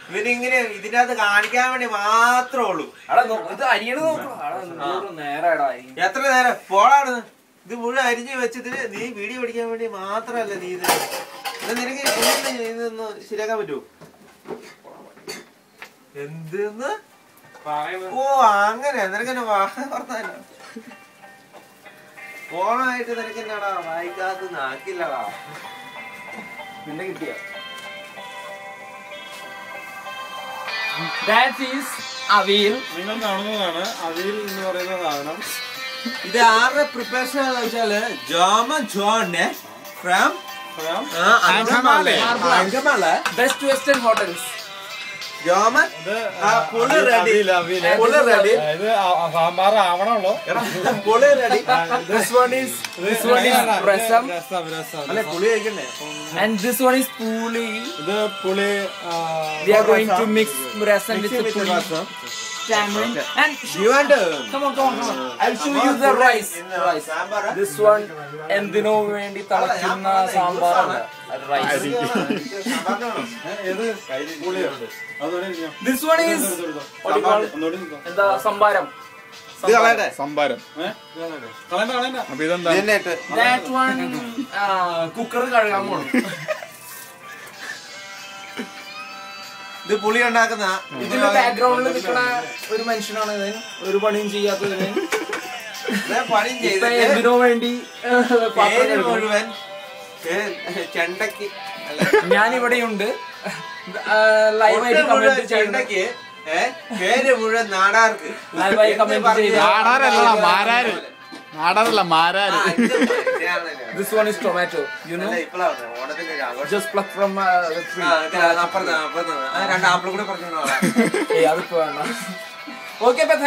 ഇവനിങ്ങനെ ഇതിനകത്ത് കാണിക്കാൻ വേണ്ടി മാത്രമേ ഉള്ളൂ. ഇത് അരിയണ നേരാടാ. എത്ര നേരം പോളാണ് ഇത് മുഴുവൻ അരിഞ്ഞു വെച്ചിട്ട് നീ വീഡിയോ പിടിക്കാൻ വേണ്ടി മാത്രല്ല നീ ഇത്. നിനക്ക് ഇതൊന്ന് ശരിയാക്കാൻ പറ്റുമോ? എന്തെന്ന്? ഓ അങ്ങനെ നിനക്കെന്നെ വർത്താനോ ഫോണായിട്ട് നിനക്ക് എന്നാടാ വായിക്കാത്ത നാക്കില്ലടാ. പിന്നെ കിട്ടിയ അവിയൽ നിങ്ങൾ കാണുന്നതാണ് അവിയൽ എന്ന് പറയുന്ന സാധനം. ഇത് ആരുടെ പ്രിപ്പറേഷൻ ആണെന്ന് വെച്ചാല് Joman from Best Western hotels. Joman sambar ആവണല്ലോ. പുളി ready. This one is rasam. അല്ലെ പുളി കഴിക്കണ്ടേ? And this one is puli. ഇത് പുളി. We are going to mix rasam with the puli. Tamarind. And you want to come on. I'll show you the rice. This one endino vendi talakkuna sambar alla. Rice. This one is what you call the sambaram. സംഭാരം. അപ്പൊ ഇതെന്താ? That one cooker കഴുകാൻ പോണം. ഇത് പുളി ഉണ്ടാക്കുന്ന ഇതിന്റെ ബാക്ക്ഗ്രൗണ്ടിൽ നിൽക്കുന്ന ഒരു മനുഷ്യനാണ് ഇവൻ. ഒരു പണിയും ചെയ്യാത്തതിന് പണിയും ചെയ്ത് എന്തിനോ വേണ്ടി മുഴുവൻ ചെണ്ടക്ക്. ഞാനിവിടെയുണ്ട് ലൈവായിട്ട് കമന്റ് ചെണ്ടക്ക് പേര് മുഴുവൻ നാടാർക്ക്. ലൈവായി കമന്റ് ചെയ്ത് നാടാറല്ല മാരാര്. This one is tomato, you know. Just pluck from the tree. അപ്പുറത്ത് രണ്ട് ആപ്പിൾ കൂടെ പറഞ്ഞു. അതിപ്പോ വേണ്ട. Okay, but